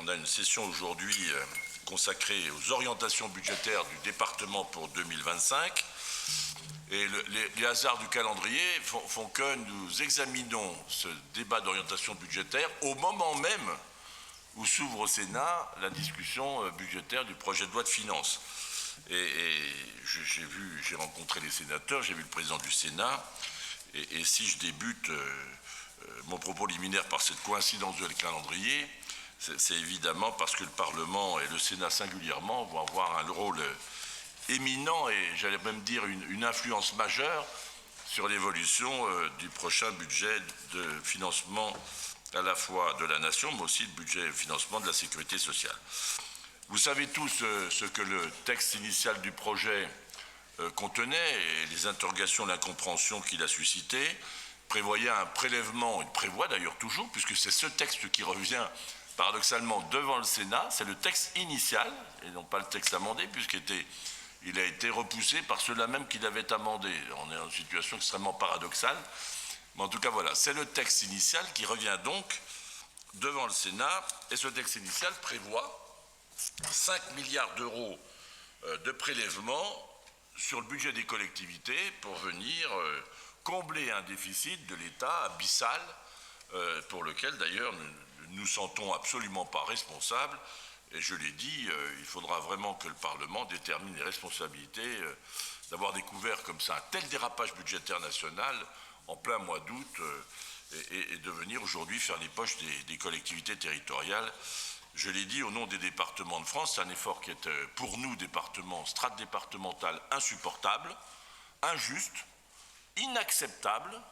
on a une session aujourd'hui consacrée aux orientations budgétaires du département pour 2025. Et les hasards du calendrier font que nous examinons ce débat d'orientation budgétaire au moment même où s'ouvre au Sénat la discussion budgétaire du projet de loi de finances. Et j'ai rencontré les sénateurs, j'ai vu le président du Sénat, et si je débute mon propos liminaire par cette coïncidence de calendrier, c'est évidemment parce que le Parlement et le Sénat singulièrement vont avoir un rôle éminent et j'allais même dire une influence majeure sur l'évolution du prochain budget de financement à la fois de la nation, mais aussi le budget de financement de la sécurité sociale. Vous savez tous ce que le texte initial du projet contenait et les interrogations, l'incompréhension qu'il a suscité, prévoyait un prélèvement, il prévoit d'ailleurs toujours, puisque c'est ce texte qui revient paradoxalement devant le Sénat, c'est le texte initial, et non pas le texte amendé, puisqu'il a été repoussé par ceux-là même qui l'avaient amendé. On est dans une situation extrêmement paradoxale, mais en tout cas voilà, c'est le texte initial qui revient donc devant le Sénat, et ce texte initial prévoit 5 milliards d'euros de prélèvements sur le budget des collectivités pour venir combler un déficit de l'État abyssal pour lequel d'ailleurs nous ne sentons absolument pas responsables. Et je l'ai dit, il faudra vraiment que le Parlement détermine les responsabilités d'avoir découvert comme ça un tel dérapage budgétaire national en plein mois d'août et de venir aujourd'hui faire les poches des collectivités territoriales. Je l'ai dit, au nom des départements de France, c'est un effort qui est pour nous, strate départementale, insupportable, injuste, inacceptable,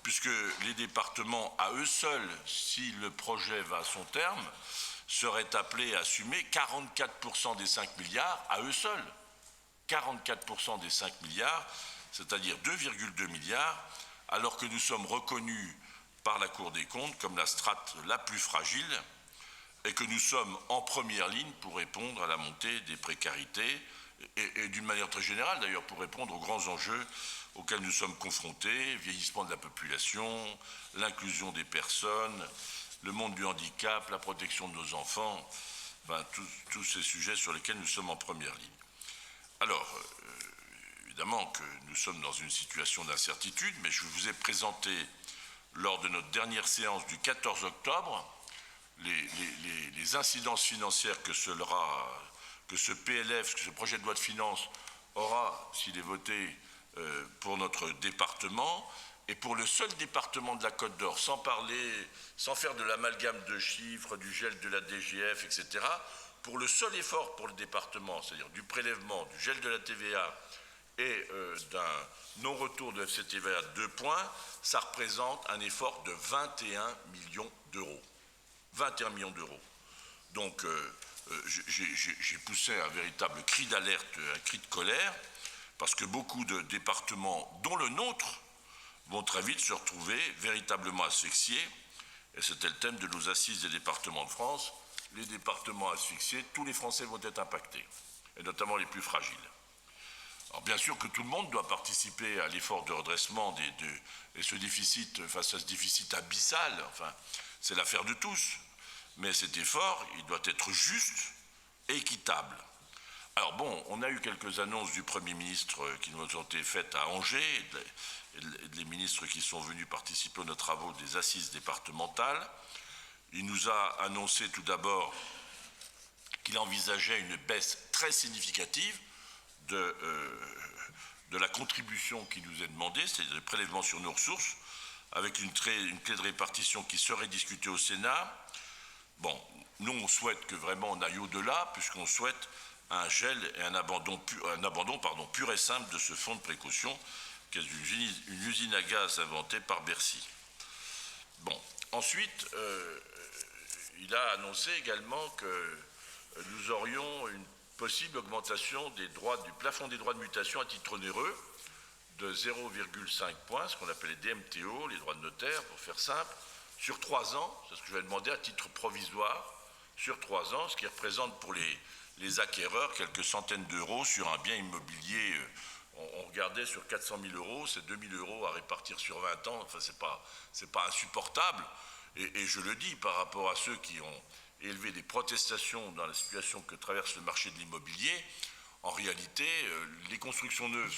puisque les départements, à eux seuls, si le projet va à son terme, seraient appelés à assumer 44% des 5 milliards à eux seuls. 44% des 5 milliards, c'est-à-dire 2,2 milliards, alors que nous sommes reconnus par la Cour des comptes comme la strate la plus fragile et que nous sommes en première ligne pour répondre à la montée des précarités et d'une manière très générale d'ailleurs pour répondre aux grands enjeux auxquels nous sommes confrontés, vieillissement de la population, l'inclusion des personnes, le monde du handicap, la protection de nos enfants, enfin, tous ces sujets sur lesquels nous sommes en première ligne. Alors, évidemment que nous sommes dans une situation d'incertitude, mais je vous ai présenté lors de notre dernière séance du 14 octobre les incidences financières que ce PLF, que ce projet de loi de finances aura, s'il est voté, pour notre département, et pour le seul département de la Côte d'Or, sans faire de l'amalgame de chiffres, du gel de la DGF, etc., pour le seul effort pour le département, c'est-à-dire du prélèvement, du gel de la TVA et d'un non-retour de FCTVA de 2 points, ça représente un effort de 21 millions d'euros. 21 millions d'euros. Donc, j'ai poussé un véritable cri d'alerte, un cri de colère, parce que beaucoup de départements, dont le nôtre, vont très vite se retrouver véritablement asphyxiés. Et c'était le thème de nos assises des départements de France. Les départements asphyxiés, tous les Français vont être impactés, et notamment les plus fragiles. Alors bien sûr que tout le monde doit participer à l'effort de redressement et ce déficit, face à ce déficit abyssal, enfin, c'est l'affaire de tous. Mais cet effort, il doit être juste et équitable. Alors bon, on a eu quelques annonces du Premier ministre qui nous ont été faites à Angers, et des ministres qui sont venus participer à nos travaux des assises départementales. Il nous a annoncé tout d'abord qu'il envisageait une baisse très significative de la contribution qui nous est demandée, c'est le prélèvement sur nos ressources, avec une clé de répartition qui serait discutée au Sénat. Bon, nous on souhaite que vraiment on aille au-delà, puisqu'on souhaite un gel et un abandon pur et simple de ce fonds de précaution, qui est une usine à gaz inventée par Bercy. Bon, ensuite, il a annoncé également que nous aurions une possible augmentation du plafond des droits de mutation à titre onéreux de 0,5 points, ce qu'on appelle les DMTO, les droits de notaire, pour faire simple, sur 3 ans, c'est ce que je vais demander à titre provisoire, sur 3 ans, ce qui représente pour les acquéreurs quelques centaines d'euros sur un bien immobilier. On regardait sur 400 000 euros, c'est 2 000 euros à répartir sur 20 ans, enfin c'est pas insupportable. Et je le dis par rapport à ceux qui ont élevé des protestations dans la situation que traverse le marché de l'immobilier, en réalité, les constructions neuves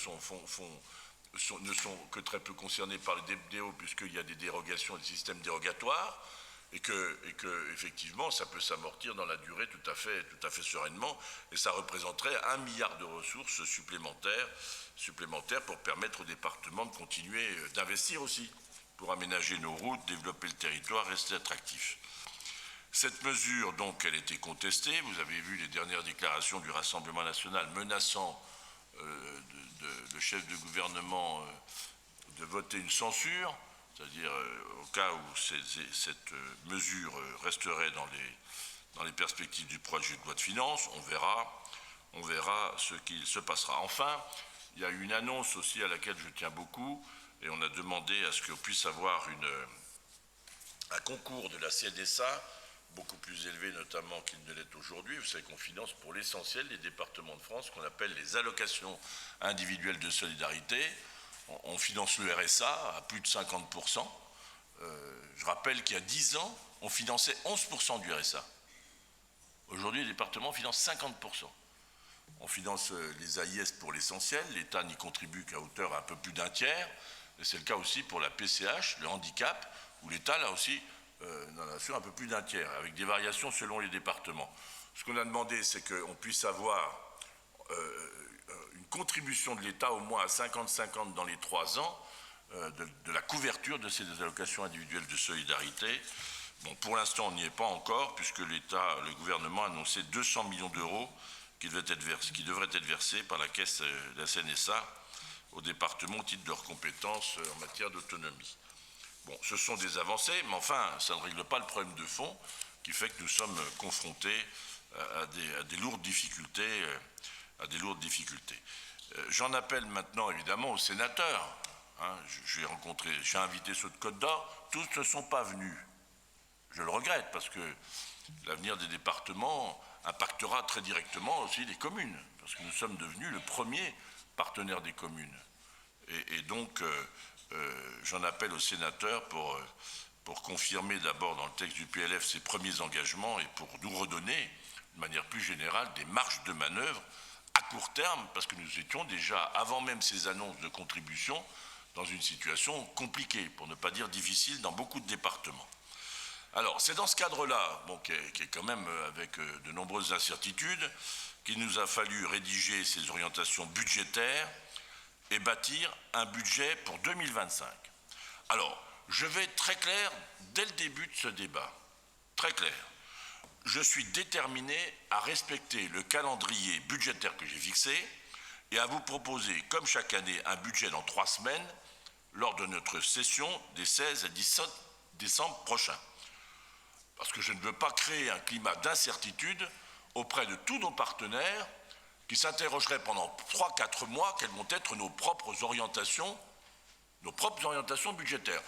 ne sont que très peu concernées par les DBO, puisqu'il y a des dérogations, des systèmes dérogatoires, et que effectivement, ça peut s'amortir dans la durée tout à fait sereinement, et ça représenterait 1 milliard de ressources supplémentaires pour permettre aux départements de continuer d'investir aussi, pour aménager nos routes, développer le territoire, rester attractif. Cette mesure, donc, elle était contestée. Vous avez vu les dernières déclarations du Rassemblement national menaçant le chef de gouvernement de voter une censure, c'est-à-dire au cas où cette mesure resterait dans les perspectives du projet de loi de finances. On verra ce qu'il se passera. Enfin, il y a une annonce aussi à laquelle je tiens beaucoup, et on a demandé à ce qu'on puisse avoir un concours de la CNSA beaucoup plus élevé notamment qu'il ne l'est aujourd'hui. Vous savez qu'on finance pour l'essentiel les départements de France, qu'on appelle les allocations individuelles de solidarité. On finance le RSA à plus de 50%. Je rappelle qu'il y a 10 ans, on finançait 11% du RSA. Aujourd'hui, les départements financent 50%. On finance les AIS pour l'essentiel, l'État n'y contribue qu'à hauteur un peu plus d'un tiers, et c'est le cas aussi pour la PCH, le handicap, où l'État, là aussi, n'en assure un peu plus d'un tiers, avec des variations selon les départements. Ce qu'on a demandé, c'est qu'on puisse avoir une contribution de l'État au moins à 50-50 dans les 3 ans de la couverture de ces allocations individuelles de solidarité. Bon, pour l'instant, on n'y est pas encore, puisque le gouvernement a annoncé 200 millions d'euros qui devraient être versés par la caisse de la CNSA aux départements au titre de leurs compétences en matière d'autonomie. Bon, ce sont des avancées, mais enfin, ça ne règle pas le problème de fond qui fait que nous sommes confrontés à des lourdes difficultés. J'en appelle maintenant évidemment aux sénateurs. J'ai invité ceux de Côte d'Or, tous ne sont pas venus. Je le regrette parce que l'avenir des départements impactera très directement aussi les communes, parce que nous sommes devenus le premier partenaire des communes. Et donc, j'en appelle aux sénateurs pour confirmer d'abord dans le texte du PLF ses premiers engagements et pour nous redonner, de manière plus générale, des marges de manœuvre à court terme, parce que nous étions déjà, avant même ces annonces de contribution, dans une situation compliquée, pour ne pas dire difficile, dans beaucoup de départements. Alors, c'est dans ce cadre-là, bon, qui est quand même avec de nombreuses incertitudes, qu'il nous a fallu rédiger ces orientations budgétaires et bâtir un budget pour 2025. Alors, je vais être très clair dès le début de ce débat. Très clair. Je suis déterminé à respecter le calendrier budgétaire que j'ai fixé et à vous proposer, comme chaque année, un budget dans 3 semaines lors de notre session des 16 et 17 décembre prochains. Parce que je ne veux pas créer un climat d'incertitude auprès de tous nos partenaires qui s'interrogeraient pendant 3-4 mois quelles vont être nos propres orientations budgétaires.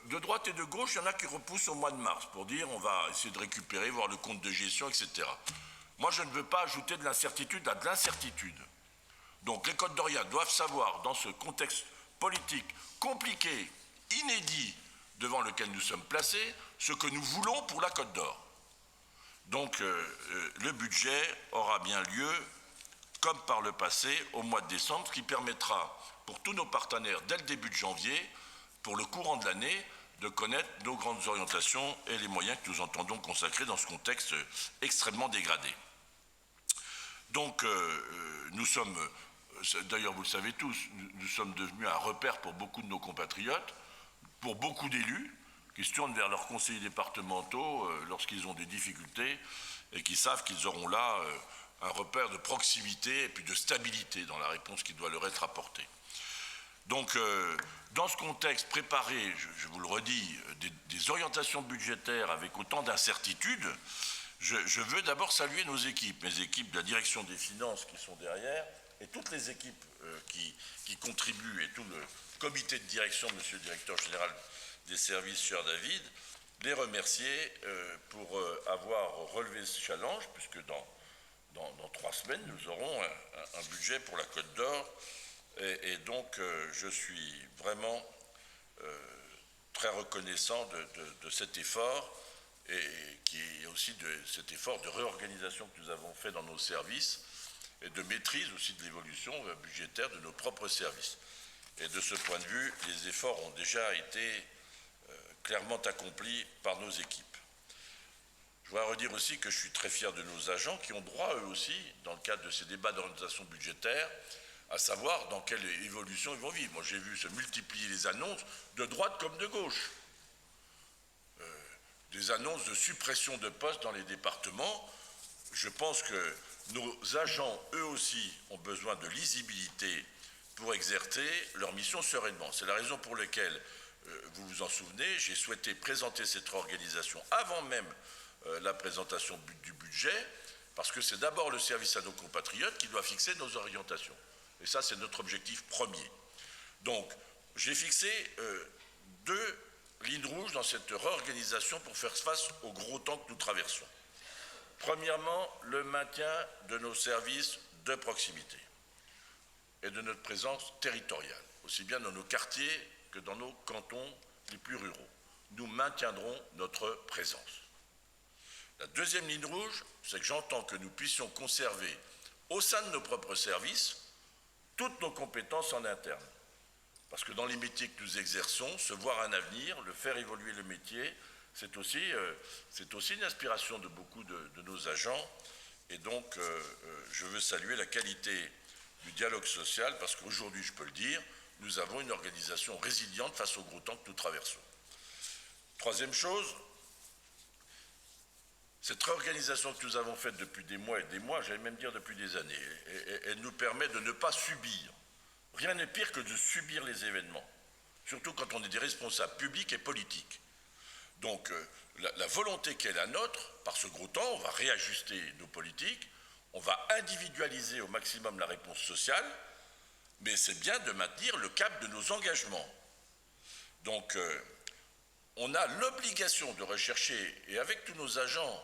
De droite et de gauche, il y en a qui repoussent au mois de mars pour dire on va essayer de récupérer, voir le compte de gestion, etc. Moi, je ne veux pas ajouter de l'incertitude à de l'incertitude. Donc les Côtes d'Oriat doivent savoir, dans ce contexte politique compliqué, inédit, devant lequel nous sommes placés, ce que nous voulons pour la Côte d'Or. Donc le budget aura bien lieu, comme par le passé, au mois de décembre, ce qui permettra pour tous nos partenaires, dès le début de janvier, pour le courant de l'année, de connaître nos grandes orientations et les moyens que nous entendons consacrer dans ce contexte extrêmement dégradé. Donc nous sommes, d'ailleurs vous le savez tous, nous sommes devenus un repère pour beaucoup de nos compatriotes, pour beaucoup d'élus qui se tournent vers leurs conseillers départementaux lorsqu'ils ont des difficultés et qui savent qu'ils auront là un repère de proximité et puis de stabilité dans la réponse qui doit leur être apportée. Donc, dans ce contexte, préparer, je vous le redis, des orientations budgétaires avec autant d'incertitudes, je veux d'abord saluer nos équipes, mes équipes de la direction des finances qui sont derrière, et toutes les équipes qui contribuent, et tout le comité de direction, monsieur le directeur général des services, cher David, les remercier pour avoir relevé ce challenge, puisque dans 3 semaines, nous aurons un budget pour la Côte d'Or. Et donc, je suis vraiment très reconnaissant de cet effort et qui est aussi de cet effort de réorganisation que nous avons fait dans nos services et de maîtrise aussi de l'évolution budgétaire de nos propres services. Et de ce point de vue, les efforts ont déjà été clairement accomplis par nos équipes. Je voudrais redire aussi que je suis très fier de nos agents qui ont droit, eux aussi, dans le cadre de ces débats d'orientation budgétaire, à savoir dans quelle évolution ils vont vivre. Moi, j'ai vu se multiplier les annonces de droite comme de gauche. Des annonces de suppression de postes dans les départements. Je pense que nos agents, eux aussi, ont besoin de lisibilité pour exercer leur mission sereinement. C'est la raison pour laquelle, vous vous en souvenez, j'ai souhaité présenter cette réorganisation avant même la présentation du budget, parce que c'est d'abord le service à nos compatriotes qui doit fixer nos orientations. Et ça, c'est notre objectif premier. Donc, j'ai fixé 2 lignes rouges dans cette réorganisation pour faire face aux gros temps que nous traversons. Premièrement, le maintien de nos services de proximité et de notre présence territoriale, aussi bien dans nos quartiers que dans nos cantons les plus ruraux. Nous maintiendrons notre présence. La deuxième ligne rouge, c'est que j'entends que nous puissions conserver au sein de nos propres services toutes nos compétences en interne. Parce que dans les métiers que nous exerçons, se voir un avenir, le faire évoluer le métier, c'est aussi une aspiration de beaucoup de nos agents. Et donc, je veux saluer la qualité du dialogue social, parce qu'aujourd'hui, je peux le dire, nous avons une organisation résiliente face aux gros temps que nous traversons. Troisième chose, cette réorganisation que nous avons faite depuis des mois et des mois, j'allais même dire depuis des années, elle nous permet de ne pas subir. Rien n'est pire que de subir les événements, surtout quand on est des responsables publics et politiques. Donc, la volonté qui est la nôtre, par ce gros temps, on va réajuster nos politiques, on va individualiser au maximum la réponse sociale, mais c'est bien de maintenir le cap de nos engagements. Donc, on a l'obligation de rechercher, et avec tous nos agents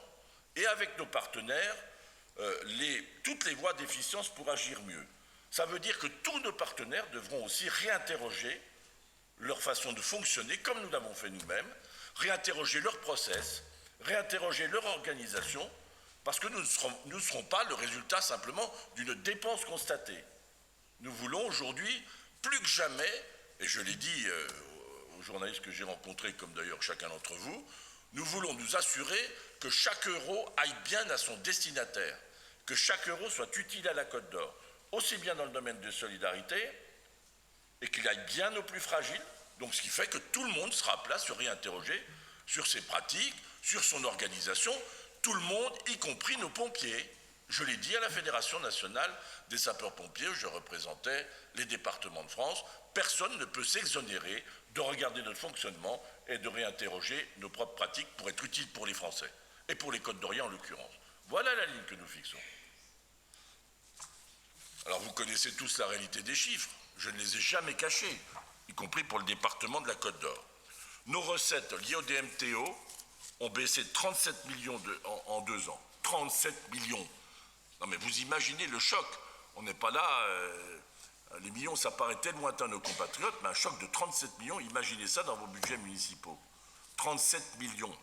et avec nos partenaires, toutes les voies d'efficience pour agir mieux. Ça veut dire que tous nos partenaires devront aussi réinterroger leur façon de fonctionner, comme nous l'avons fait nous-mêmes, réinterroger leur process, réinterroger leur organisation, parce que nous ne serons pas le résultat simplement d'une dépense constatée. Nous voulons aujourd'hui, plus que jamais, et je l'ai dit aux journalistes que j'ai rencontrés, comme d'ailleurs chacun d'entre vous, nous voulons nous assurer que chaque euro aille bien à son destinataire, que chaque euro soit utile à la Côte d'Or, aussi bien dans le domaine de solidarité, et qu'il aille bien aux plus fragiles, donc ce qui fait que tout le monde sera appelé à se réinterroger sur ses pratiques, sur son organisation, tout le monde, y compris nos pompiers. Je l'ai dit à la Fédération nationale des sapeurs-pompiers, où je représentais les départements de France, personne ne peut s'exonérer de regarder notre fonctionnement et de réinterroger nos propres pratiques pour être utiles pour les Français, et pour les Côtes d'Orient en l'occurrence. Voilà la ligne que nous fixons. Alors vous connaissez tous la réalité des chiffres, je ne les ai jamais cachés, y compris pour le département de la Côte d'Or. Nos recettes liées au DMTO ont baissé de 37 millions en 2 ans. 37 millions. Non mais vous imaginez le choc. On n'est pas là, les millions ça paraît tellement lointain à nos compatriotes, mais un choc de 37 millions, imaginez ça dans vos budgets municipaux. 37 millions.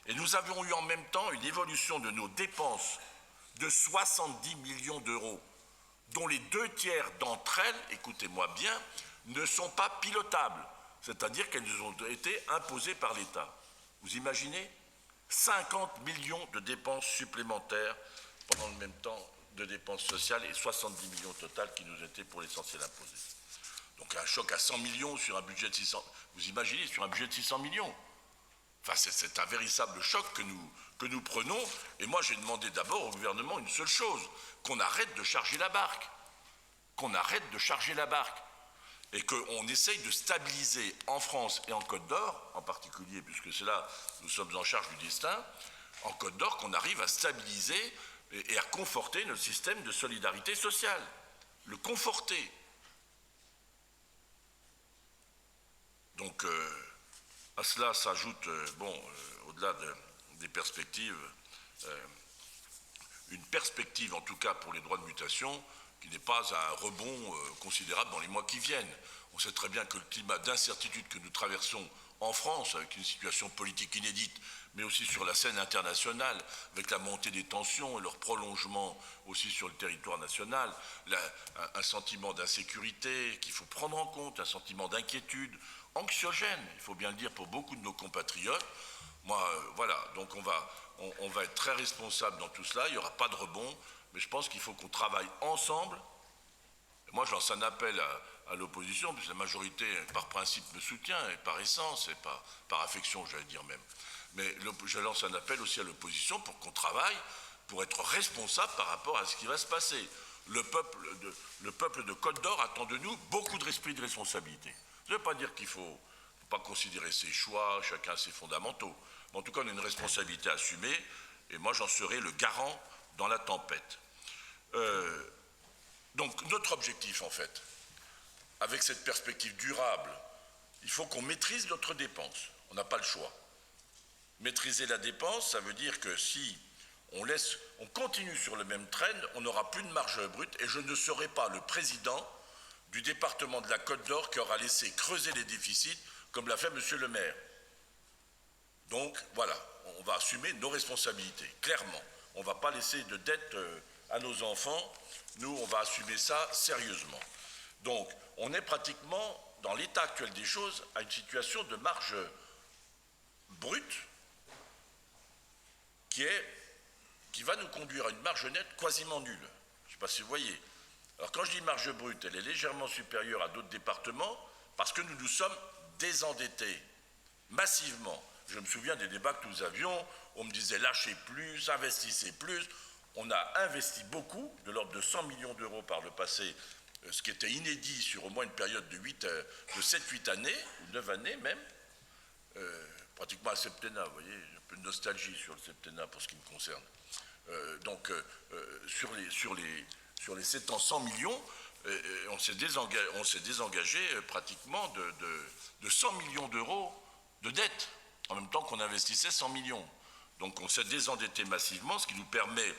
Et nous avons eu en même temps une évolution de nos dépenses de 70 millions d'euros, dont les 2/3 d'entre elles, écoutez-moi bien, ne sont pas pilotables, c'est-à-dire qu'elles nous ont été imposées par l'État. Vous imaginez 50 millions de dépenses supplémentaires pendant le même temps de dépenses sociales et 70 millions au total qui nous étaient pour l'essentiel imposés. Donc un choc à 100 millions sur un budget de 600, vous imaginez, sur un budget de 600 millions. Enfin, c'est un véritable choc que nous prenons. Et moi, j'ai demandé d'abord au gouvernement une seule chose, qu'on arrête de charger la barque. Qu'on arrête de charger la barque. Et qu'on essaye de stabiliser en France et en Côte d'Or, en particulier, puisque c'est là nous sommes en charge du destin, en Côte d'Or, qu'on arrive à stabiliser et à conforter notre système de solidarité sociale. Le conforter. Donc, à cela s'ajoute, au-delà des perspectives, une perspective, en tout cas pour les droits de mutation, qui n'est pas un rebond considérable dans les mois qui viennent. On sait très bien que le climat d'incertitude que nous traversons en France, avec une situation politique inédite, mais aussi sur la scène internationale, avec la montée des tensions et leur prolongement aussi sur le territoire national, un sentiment d'insécurité qu'il faut prendre en compte, un sentiment d'inquiétude, anxiogène, il faut bien le dire, pour beaucoup de nos compatriotes. Moi, voilà, donc on va être très responsable dans tout cela, il n'y aura pas de rebond, mais je pense qu'il faut qu'on travaille ensemble. Moi, je lance un appel à l'opposition, puisque la majorité, par principe, me soutient, et par essence, et par affection, j'allais dire même. Mais je lance un appel aussi à l'opposition pour qu'on travaille, pour être responsable par rapport à ce qui va se passer. Le peuple de Côte d'Or attend de nous beaucoup de esprit de responsabilité. Ça ne veut pas dire qu'il ne faut pas considérer ses choix, chacun ses fondamentaux. Mais en tout cas, on a une responsabilité à assumer, et moi, j'en serai le garant dans la tempête. Donc, notre objectif, en fait, avec cette perspective durable, il faut qu'on maîtrise notre dépense. On n'a pas le choix. Maîtriser la dépense, ça veut dire que si on continue sur le même trend, on n'aura plus de marge brute, et je ne serai pas le président du département de la Côte d'Or qui aura laissé creuser les déficits, comme l'a fait Monsieur le maire. Donc, voilà, on va assumer nos responsabilités, clairement. On ne va pas laisser de dette à nos enfants. Nous, on va assumer ça sérieusement. Donc, on est pratiquement, dans l'état actuel des choses, à une situation de marge brute qui va nous conduire à une marge nette quasiment nulle. Je ne sais pas si vous voyez. Alors, quand je dis marge brute, elle est légèrement supérieure à d'autres départements parce que nous nous sommes désendettés massivement. Je me souviens des débats que nous avions, on me disait lâchez plus, investissez plus. On a investi beaucoup, de l'ordre de 100 millions d'euros par le passé, ce qui était inédit sur au moins une période de 7-8 années, ou 9 années même, pratiquement un septennat, vous voyez, un peu de nostalgie sur le septennat pour ce qui me concerne. Sur les 7 ans, 100 millions, on s'est désengagé pratiquement de 100 millions d'euros de dette, en même temps qu'on investissait 100 millions. Donc on s'est désendetté massivement, ce qui nous permet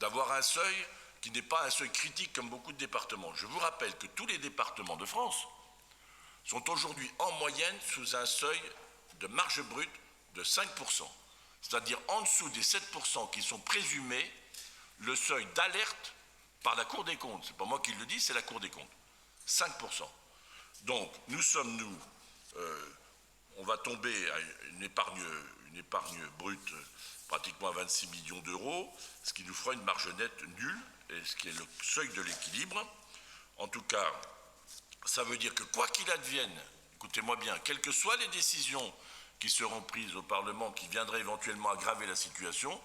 d'avoir un seuil qui n'est pas un seuil critique comme beaucoup de départements. Je vous rappelle que tous les départements de France sont aujourd'hui en moyenne sous un seuil de marge brute de 5%, c'est-à-dire en dessous des 7% qui sont présumés le seuil d'alerte par la Cour des comptes. Ce n'est pas moi qui le dis, c'est la Cour des comptes. 5%. Donc on va tomber à une épargne brute pratiquement à 26 millions d'euros, ce qui nous fera une marge nette nulle, et ce qui est le seuil de l'équilibre. En tout cas, ça veut dire que quoi qu'il advienne, écoutez-moi bien, quelles que soient les décisions qui seront prises au Parlement, qui viendraient éventuellement aggraver la situation,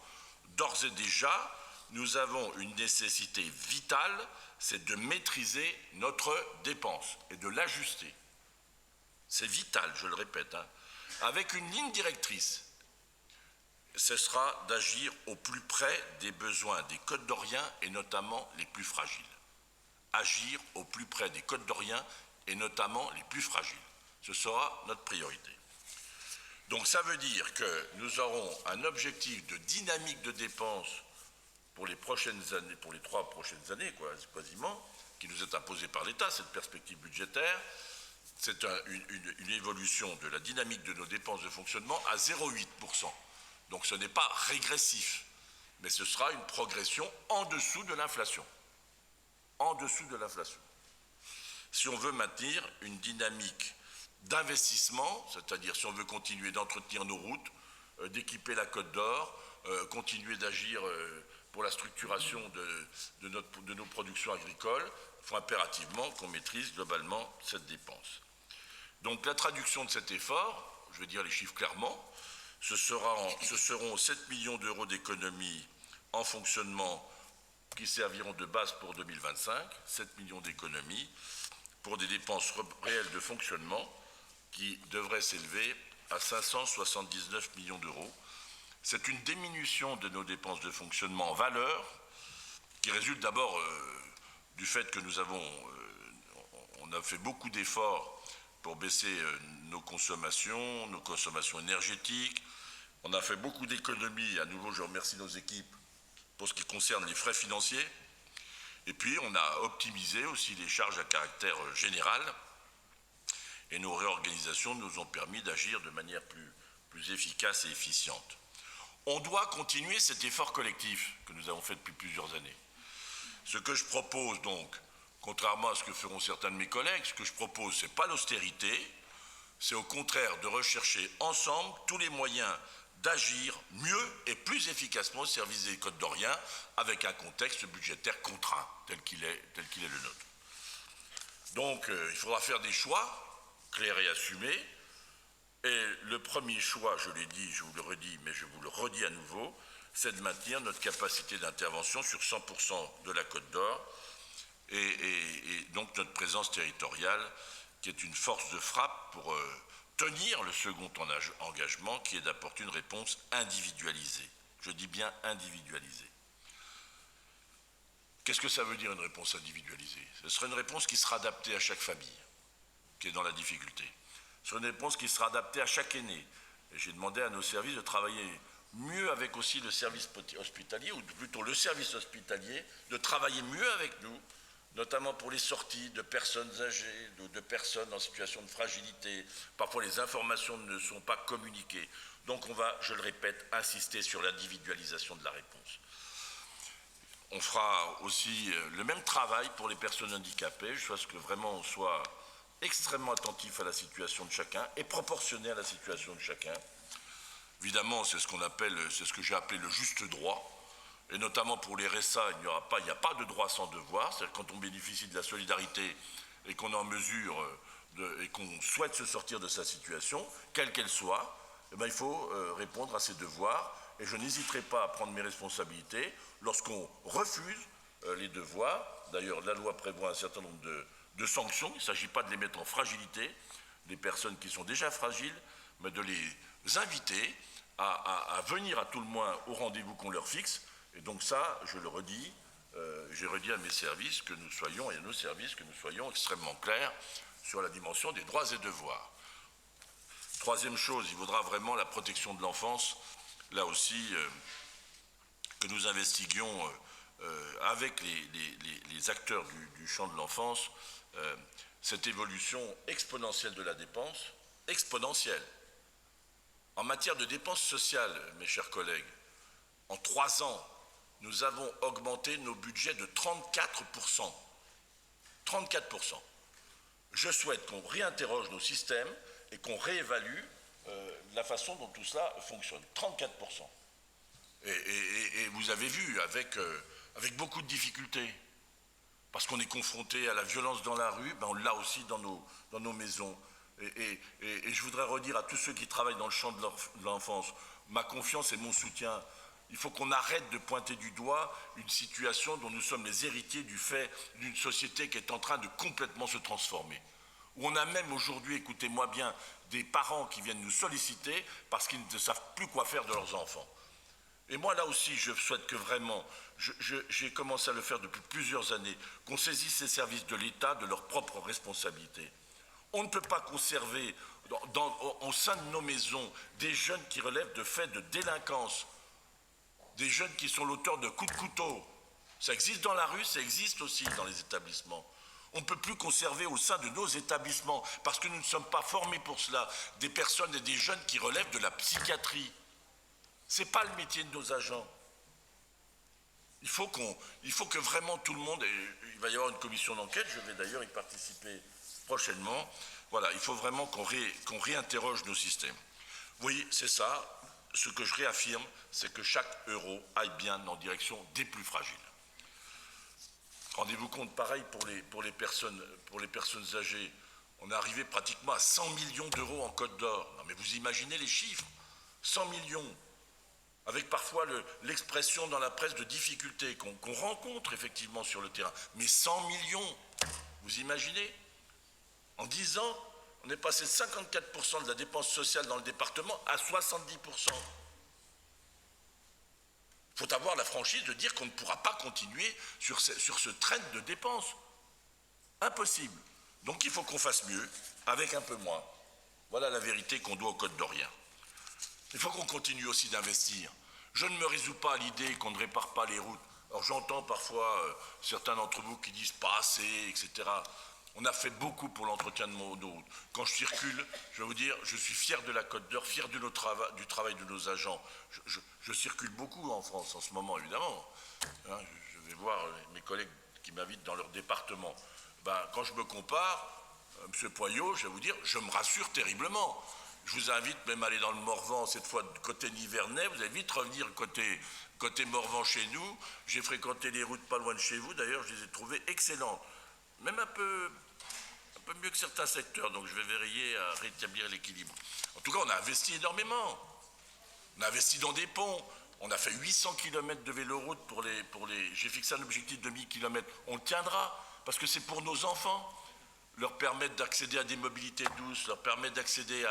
d'ores et déjà, nous avons une nécessité vitale, c'est de maîtriser notre dépense et de l'ajuster. C'est vital, je le répète, avec une ligne directrice. Ce sera d'agir au plus près des besoins des Côtes d'Oriens et notamment les plus fragiles. Agir au plus près des Côtes d'Oriens et notamment les plus fragiles. Ce sera notre priorité. Donc ça veut dire que nous aurons un objectif de dynamique de dépenses pour les prochaines années, pour les 3 prochaines années, quasiment, qui nous est imposée par l'État, cette perspective budgétaire. C'est une évolution de la dynamique de nos dépenses de fonctionnement à 0,8%. Donc ce n'est pas régressif, mais ce sera une progression en dessous de l'inflation. En dessous de l'inflation. Si on veut maintenir une dynamique d'investissement, c'est-à-dire si on veut continuer d'entretenir nos routes, d'équiper la Côte d'Or, continuer d'agir pour la structuration de nos productions agricoles, il faut impérativement qu'on maîtrise globalement cette dépense. Donc la traduction de cet effort, je vais dire les chiffres clairement, ce seront 7 millions d'euros d'économies en fonctionnement qui serviront de base pour 2025, 7 millions d'économies pour des dépenses réelles de fonctionnement qui devraient s'élever à 579 millions d'euros. C'est une diminution de nos dépenses de fonctionnement en valeur qui résulte d'abord du fait que on a fait beaucoup d'efforts pour baisser nos consommations énergétiques. On a fait beaucoup d'économies. À nouveau, je remercie nos équipes pour ce qui concerne les frais financiers. Et puis, on a optimisé aussi les charges à caractère général. et nos réorganisations nous ont permis d'agir de manière plus efficace et efficiente. On doit continuer cet effort collectif que nous avons fait depuis plusieurs années. Ce que je propose donc, contrairement à ce que feront certains de mes collègues, ce que je propose, ce n'est pas l'austérité, c'est au contraire de rechercher ensemble tous les moyens d'agir mieux et plus efficacement au service des Côtes d'Orient avec un contexte budgétaire contraint tel qu'il est le nôtre. Donc il faudra faire des choix clairs et assumés. Et le premier choix, je l'ai dit, je vous le redis, mais je vous le redis à nouveau, c'est de maintenir notre capacité d'intervention sur 100% de la Côte d'Or et donc notre présence territoriale qui est une force de frappe pour tenir le second engagement qui est d'apporter une réponse individualisée. Je dis bien individualisée. Qu'est-ce que ça veut dire une réponse individualisée? Ce sera une réponse qui sera adaptée à chaque famille qui est dans la difficulté. Ce sera une réponse qui sera adaptée à chaque aîné. Et j'ai demandé à nos services de travailler mieux avec aussi le service hospitalier, ou plutôt le service hospitalier, de travailler mieux avec nous, notamment pour les sorties de personnes âgées, de personnes en situation de fragilité. Parfois, les informations ne sont pas communiquées. Donc, on va, je le répète, insister sur l'individualisation de la réponse. On fera aussi le même travail pour les personnes handicapées, je souhaite que vraiment on soit extrêmement attentif à la situation de chacun et proportionné à la situation de chacun. Évidemment, c'est ce que j'ai appelé le juste droit. Et notamment pour les RSA, il n'y a pas de droit sans devoir. C'est-à-dire quand on bénéficie de la solidarité et qu'on est en mesure et qu'on souhaite se sortir de sa situation, quelle qu'elle soit, eh bien, il faut répondre à ses devoirs. Et je n'hésiterai pas à prendre mes responsabilités lorsqu'on refuse les devoirs. D'ailleurs, la loi prévoit un certain nombre de sanctions. Il ne s'agit pas de les mettre en fragilité, les personnes qui sont déjà fragiles, mais de les inviter à venir à tout le moins au rendez-vous qu'on leur fixe. Et donc ça, je le redis, j'ai redit à mes services que nous soyons, et à nos services, que nous soyons extrêmement clairs sur la dimension des droits et devoirs. Troisième chose, il vaudra vraiment la protection de l'enfance, là aussi, que nous investiguions avec les acteurs du champ de l'enfance, cette évolution exponentielle de la dépense, exponentielle. En matière de dépenses sociales, mes chers collègues, en 3 ans, nous avons augmenté nos budgets de 34%. 34%. Je souhaite qu'on réinterroge nos systèmes et qu'on réévalue la façon dont tout cela fonctionne. 34%. Et vous avez vu, avec beaucoup de difficultés, parce qu'on est confronté à la violence dans la rue, ben on l'a aussi dans nos maisons. Et je voudrais redire à tous ceux qui travaillent dans le champ de l'enfance, ma confiance et mon soutien. Il faut qu'on arrête de pointer du doigt une situation dont nous sommes les héritiers du fait d'une société qui est en train de complètement se transformer. Où on a même aujourd'hui, écoutez-moi bien, des parents qui viennent nous solliciter parce qu'ils ne savent plus quoi faire de leurs enfants. Et moi, là aussi, je souhaite que vraiment, j'ai commencé à le faire depuis plusieurs années, qu'on saisisse ces services de l'État de leurs propres responsabilités. On ne peut pas conserver au sein de nos maisons des jeunes qui relèvent de faits de délinquance, des jeunes qui sont l'auteur de coups de couteau. Ça existe dans la rue, ça existe aussi dans les établissements. On ne peut plus conserver au sein de nos établissements, parce que nous ne sommes pas formés pour cela, des personnes et des jeunes qui relèvent de la psychiatrie. Ce n'est pas le métier de nos agents. Il faut que vraiment tout le monde, et il va y avoir une commission d'enquête, je vais d'ailleurs y participer prochainement, voilà, il faut vraiment qu'on réinterroge nos systèmes. Oui, c'est ça, ce que je réaffirme, c'est que chaque euro aille bien en direction des plus fragiles. Rendez-vous compte, pareil pour les personnes âgées, on est arrivé pratiquement à 100 millions d'euros en Côte d'Or. Non mais vous imaginez les chiffres, 100 millions, avec parfois l'expression dans la presse de difficultés qu'on rencontre effectivement sur le terrain. Mais 100 millions, vous imaginez? En 10 ans, on est passé de 54% de la dépense sociale dans le département à 70%. Il faut avoir la franchise de dire qu'on ne pourra pas continuer sur ce train de dépenses. Impossible. Donc il faut qu'on fasse mieux, avec un peu moins. Voilà la vérité qu'on doit aux Côtes d'Orient. Il faut qu'on continue aussi d'investir. Je ne me résous pas à l'idée qu'on ne répare pas les routes. Alors j'entends parfois certains d'entre vous qui disent pas assez, etc. On a fait beaucoup pour l'entretien de nos routes. Quand je circule, je vais vous dire, je suis fier de la Côte d'Or, fier de du travail de nos agents. Je circule beaucoup en France en ce moment, évidemment. Hein, je vais voir mes collègues qui m'invitent dans leur département. Quand je me compare, M. Poyot, je vais vous dire, je me rassure terriblement. Je vous invite même à aller dans le Morvan, cette fois côté Nivernais. Vous allez vite revenir côté Morvan chez nous. J'ai fréquenté les routes pas loin de chez vous. D'ailleurs, je les ai trouvées excellentes. Même un peu mieux que certains secteurs. Donc, je vais veiller à rétablir l'équilibre. En tout cas, on a investi énormément. On a investi dans des ponts. On a fait 800 km de véloroute pour les... J'ai fixé un objectif de 1000 km. On le tiendra, parce que c'est pour nos enfants. Leur permettre d'accéder à des mobilités douces, leur permettre d'accéder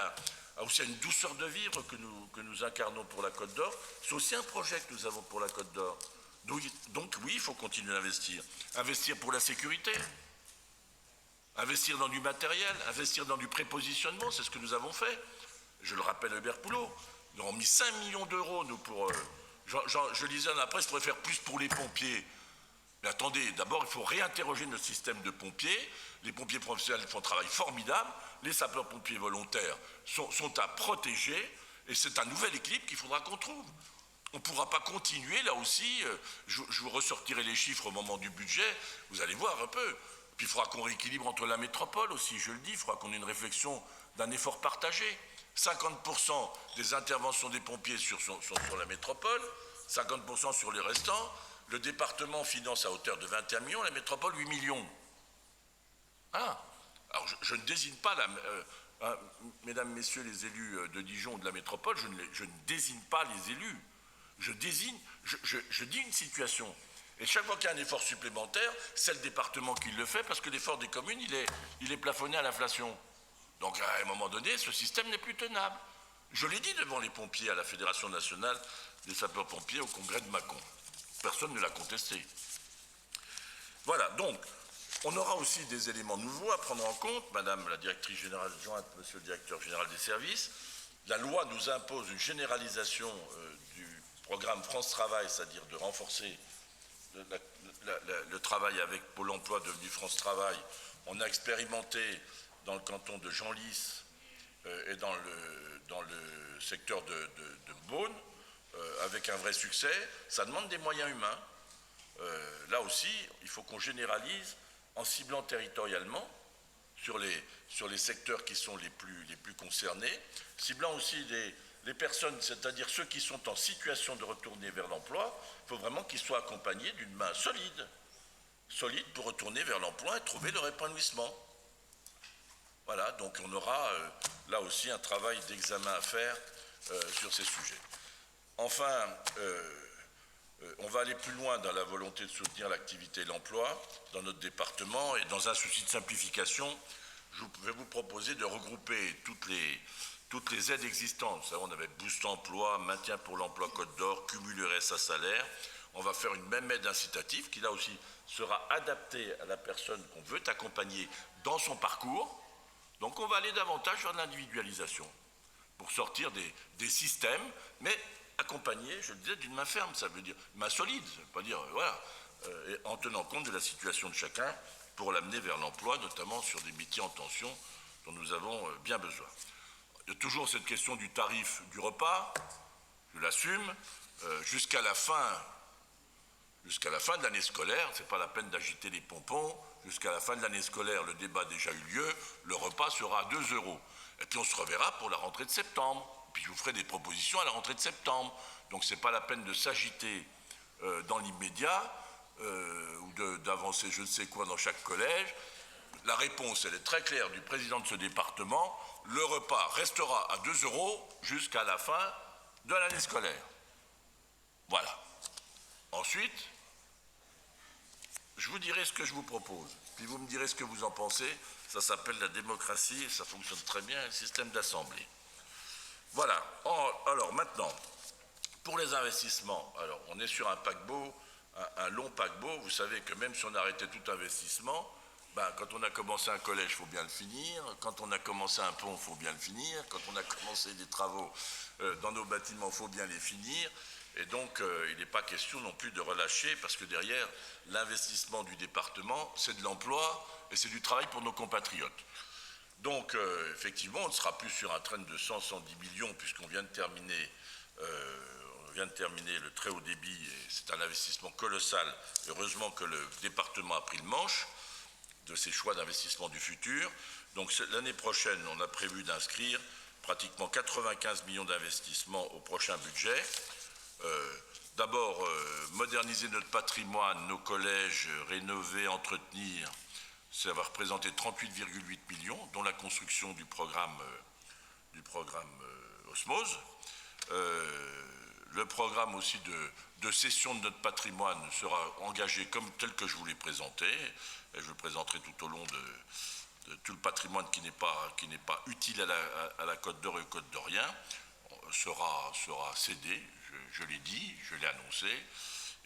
aussi à une douceur de vivre que nous incarnons pour la Côte d'Or. C'est aussi un projet que nous avons pour la Côte d'Or. Donc oui, il faut continuer à investir. Investir pour la sécurité, investir dans du matériel, investir dans du prépositionnement, c'est ce que nous avons fait. Je le rappelle à Hubert Poulot, nous avons mis 5 millions d'euros, nous, pour... je lisais dans la presse, pour faire plus pour les pompiers. Mais attendez, d'abord, il faut réinterroger notre système de pompiers. Les pompiers professionnels font un travail formidable. Les sapeurs-pompiers volontaires sont à protéger. Et c'est un nouvel équilibre qu'il faudra qu'on trouve. On ne pourra pas continuer, là aussi, je vous ressortirai les chiffres au moment du budget, vous allez voir un peu. Puis il faudra qu'on rééquilibre entre la métropole aussi, je le dis, il faudra qu'on ait une réflexion d'un effort partagé. 50% des interventions des pompiers sont sur la métropole, 50% sur les restants. Le département finance à hauteur de 21 millions, la métropole 8 millions. Ah, alors je ne désigne pas, mesdames, messieurs les élus de Dijon ou de la métropole, je ne désigne pas les élus. Je dis une situation. Et chaque fois qu'il y a un effort supplémentaire, c'est le département qui le fait, parce que l'effort des communes, il est plafonné à l'inflation. Donc à un moment donné, ce système n'est plus tenable. Je l'ai dit devant les pompiers à la Fédération nationale des sapeurs-pompiers au congrès de Mâcon. Personne ne l'a contesté. Voilà, donc, on aura aussi des éléments nouveaux à prendre en compte, Madame la directrice générale adjointe, Monsieur le directeur général des services. La loi nous impose une généralisation du programme France Travail, c'est-à-dire de renforcer le travail avec Pôle emploi devenu France Travail. On a expérimenté dans le canton de Genlis et dans le secteur de Beaune, avec un vrai succès. Ça demande des moyens humains. Là aussi, il faut qu'on généralise en ciblant territorialement sur les secteurs qui sont les plus concernés, ciblant aussi les personnes, c'est-à-dire ceux qui sont en situation de retourner vers l'emploi. Il faut vraiment qu'ils soient accompagnés d'une main solide pour retourner vers l'emploi et trouver leur épanouissement. Voilà, donc on aura là aussi un travail d'examen à faire sur ces sujets. Enfin, on va aller plus loin dans la volonté de soutenir l'activité et l'emploi dans notre département, et dans un souci de simplification, je vais vous proposer de regrouper toutes les aides existantes. Vous savez, on avait Boost Emploi, Maintien pour l'emploi Côte d'Or, Cumul RSA salaire. On va faire une même aide incitative qui là aussi sera adaptée à la personne qu'on veut accompagner dans son parcours. Donc on va aller davantage vers l'individualisation pour sortir des systèmes, mais accompagné, je le disais, d'une main ferme, ça veut dire main solide, ça veut pas dire, voilà, en tenant compte de la situation de chacun pour l'amener vers l'emploi, notamment sur des métiers en tension dont nous avons bien besoin. Il y a toujours cette question du tarif du repas, je l'assume, jusqu'à la fin de l'année scolaire, c'est pas la peine d'agiter les pompons, jusqu'à la fin de l'année scolaire, le débat a déjà eu lieu, le repas sera à 2 €. Et puis on se reverra pour la rentrée de septembre. Puis je vous ferai des propositions à la rentrée de septembre. Donc ce n'est pas la peine de s'agiter dans l'immédiat ou d'avancer je ne sais quoi dans chaque collège. La réponse, elle est très claire du président de ce département. Le repas restera à 2 € jusqu'à la fin de l'année scolaire. Voilà. Ensuite, je vous dirai ce que je vous propose. Puis vous me direz ce que vous en pensez. Ça s'appelle la démocratie et ça fonctionne très bien, le système d'assemblée. Voilà. Alors maintenant, pour les investissements, alors on est sur un paquebot, un long paquebot. Vous savez que même si on arrêtait tout investissement, quand on a commencé un collège, il faut bien le finir. Quand on a commencé un pont, il faut bien le finir. Quand on a commencé des travaux dans nos bâtiments, il faut bien les finir. Et donc, il n'est pas question non plus de relâcher, parce que derrière, l'investissement du département, c'est de l'emploi et c'est du travail pour nos compatriotes. Donc, effectivement, on ne sera plus sur un train de 100-110 millions, puisqu'on vient de terminer le très haut débit, et c'est un investissement colossal. Heureusement que le département a pris le manche de ses choix d'investissement du futur. Donc, l'année prochaine, on a prévu d'inscrire pratiquement 95 millions d'investissements au prochain budget. D'abord, moderniser notre patrimoine, nos collèges, rénover, entretenir, ça va représenter 38,8 millions, dont la construction du programme Osmose. Le programme aussi de cession de notre patrimoine sera engagé comme tel que je vous l'ai présenté, et je le présenterai tout au long de tout le patrimoine qui n'est pas utile à la Côte d'Or et au Côte d'Orient sera cédé, je l'ai dit, je l'ai annoncé,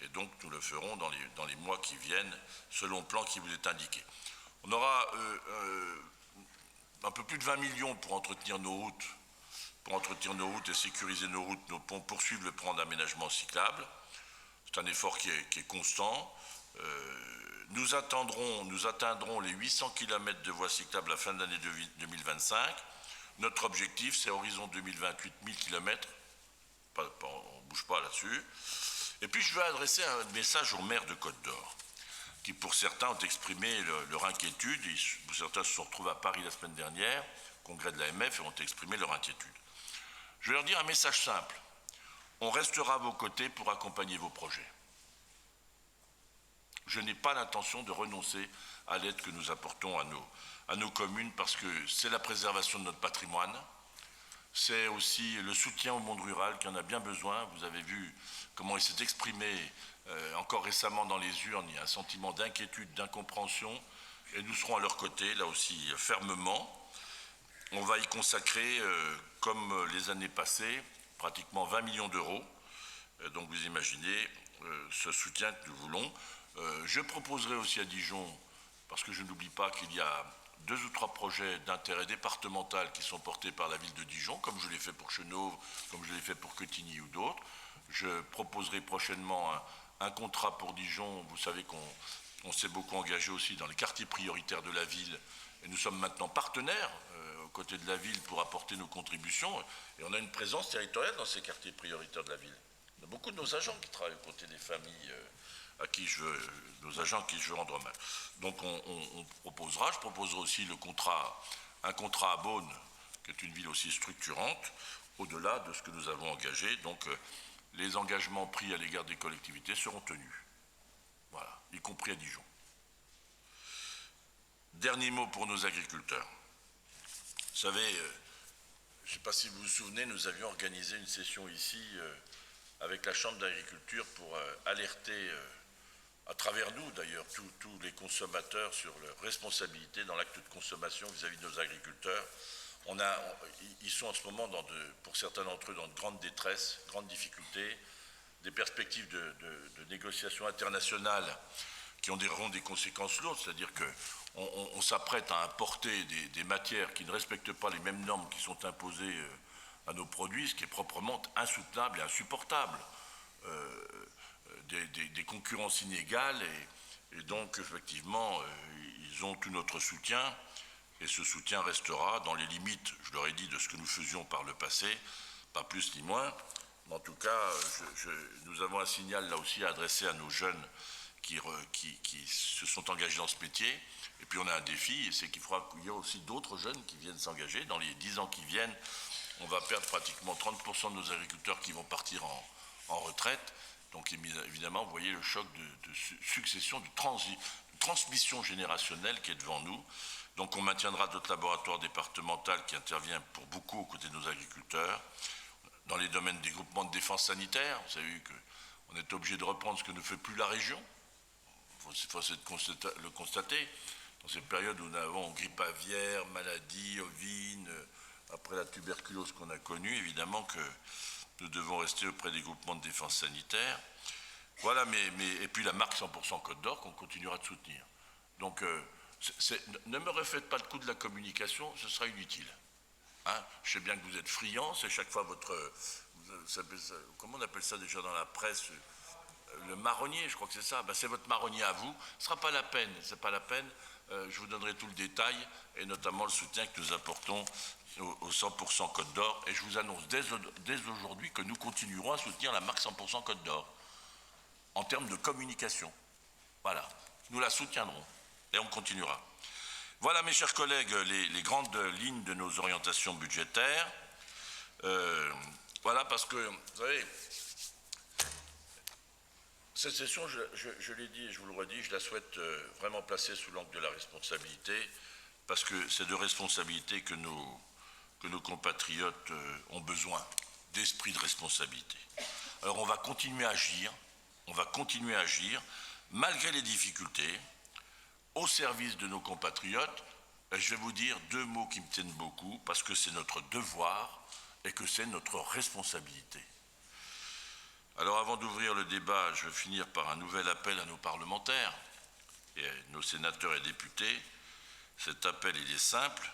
et donc nous le ferons dans les mois qui viennent, selon le plan qui vous est indiqué. On aura un peu plus de 20 millions pour entretenir nos routes et sécuriser nos routes, nos ponts, poursuivre le plan d'aménagement cyclable. C'est un effort qui est constant. Nous atteindrons les 800 km de voies cyclables à la fin de l'année 2025. Notre objectif, c'est horizon 2028, 1000 km. On ne bouge pas là-dessus. Et puis, je veux adresser un message aux maires de Côte d'Or, qui, pour certains, ont exprimé leur inquiétude. Certains se sont retrouvés à Paris la semaine dernière, au congrès de l'AMF, et ont exprimé leur inquiétude. Je vais leur dire un message simple. On restera à vos côtés pour accompagner vos projets. Je n'ai pas l'intention de renoncer à l'aide que nous apportons à nos communes, parce que c'est la préservation de notre patrimoine, c'est aussi le soutien au monde rural qui en a bien besoin. Vous avez vu comment il s'est exprimé encore récemment dans les urnes. Il y a un sentiment d'inquiétude, d'incompréhension, et nous serons à leur côté, là aussi, fermement. On va y consacrer, comme les années passées, pratiquement 20 millions d'euros. Donc vous imaginez ce soutien que nous voulons. Je proposerai aussi à Dijon, parce que je n'oublie pas qu'il y a 2 ou 3 projets d'intérêt départemental qui sont portés par la ville de Dijon, comme je l'ai fait pour Chenôve, comme je l'ai fait pour Quetigny ou d'autres. Je proposerai prochainement un contrat pour Dijon. Vous savez qu'on s'est beaucoup engagé aussi dans les quartiers prioritaires de la ville, et nous sommes maintenant partenaires aux côtés de la ville pour apporter nos contributions, et on a une présence territoriale dans ces quartiers prioritaires de la ville. Il y a beaucoup de nos agents qui travaillent aux côtés des familles nos agents à qui je veux rendre hommage. Donc je proposerai aussi un contrat à Beaune, qui est une ville aussi structurante, au-delà de ce que nous avons engagé. Donc les engagements pris à l'égard des collectivités seront tenus. Voilà, y compris à Dijon. Dernier mot pour nos agriculteurs. Vous savez, je ne sais pas si vous vous souvenez, nous avions organisé une session ici avec la Chambre d'agriculture pour alerter, à travers nous d'ailleurs, tous les consommateurs sur leur responsabilité dans l'acte de consommation vis-à-vis de nos agriculteurs. Ils sont en ce moment, pour certains d'entre eux, dans de grandes détresses, grandes difficultés, des perspectives de négociations internationales qui auront des conséquences lourdes, c'est-à-dire qu'on s'apprête à importer des matières qui ne respectent pas les mêmes normes qui sont imposées à nos produits, ce qui est proprement insoutenable et insupportable. Des concurrences inégales, et donc effectivement ils ont tout notre soutien, et ce soutien restera dans les limites, je leur ai dit, de ce que nous faisions par le passé, pas plus ni moins. Mais en tout cas, nous avons un signal là aussi à adresser à nos jeunes qui se sont engagés dans ce métier. Et puis on a un défi, c'est qu'il y a aussi d'autres jeunes qui viennent s'engager. Dans les 10 ans qui viennent, on va perdre pratiquement 30% de nos agriculteurs qui vont partir en retraite. Donc évidemment, vous voyez le choc de succession, de transmission générationnelle qui est devant nous. Donc on maintiendra notre laboratoire départemental qui intervient pour beaucoup aux côtés de nos agriculteurs. Dans les domaines des groupements de défense sanitaire, vous avez vu qu'on est obligé de reprendre ce que ne fait plus la région. Il faut le constater. Dans ces périodes où nous avons grippe aviaire, maladie, ovine, après la tuberculose qu'on a connue, évidemment que nous devons rester auprès des groupements de défense sanitaire. Voilà, et puis la marque 100% Côte d'Or qu'on continuera de soutenir. Donc, ne me refaites pas le coup de la communication, ce sera inutile. Hein, je sais bien que vous êtes friands, c'est chaque fois votre... Comment on appelle ça déjà dans la presse? Le marronnier, je crois que c'est ça. Ben, c'est votre marronnier à vous. Ce ne sera pas la peine, c'est pas la peine. Je vous donnerai tout le détail, et notamment le soutien que nous apportons au 100% Côte d'Or. Et je vous annonce dès aujourd'hui que nous continuerons à soutenir la marque 100% Côte d'Or en termes de communication. Voilà, nous la soutiendrons et on continuera. Voilà, mes chers collègues, les grandes lignes de nos orientations budgétaires. Voilà, parce que, vous savez, cette session, je l'ai dit et je vous le redis, je la souhaite vraiment placer sous l'angle de la responsabilité, parce que c'est de responsabilité que nos compatriotes ont besoin, d'esprit de responsabilité. Alors on va continuer à agir, malgré les difficultés, au service de nos compatriotes. Et je vais vous dire deux mots qui me tiennent beaucoup, parce que c'est notre devoir et que c'est notre responsabilité. Alors avant d'ouvrir le débat, je vais finir par un nouvel appel à nos parlementaires et à nos sénateurs et députés. Cet appel, il est simple.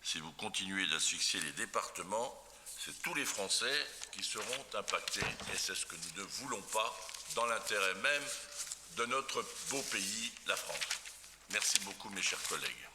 Si vous continuez d'asphyxier les départements, c'est tous les Français qui seront impactés, et c'est ce que nous ne voulons pas dans l'intérêt même de notre beau pays, la France. Merci beaucoup, mes chers collègues.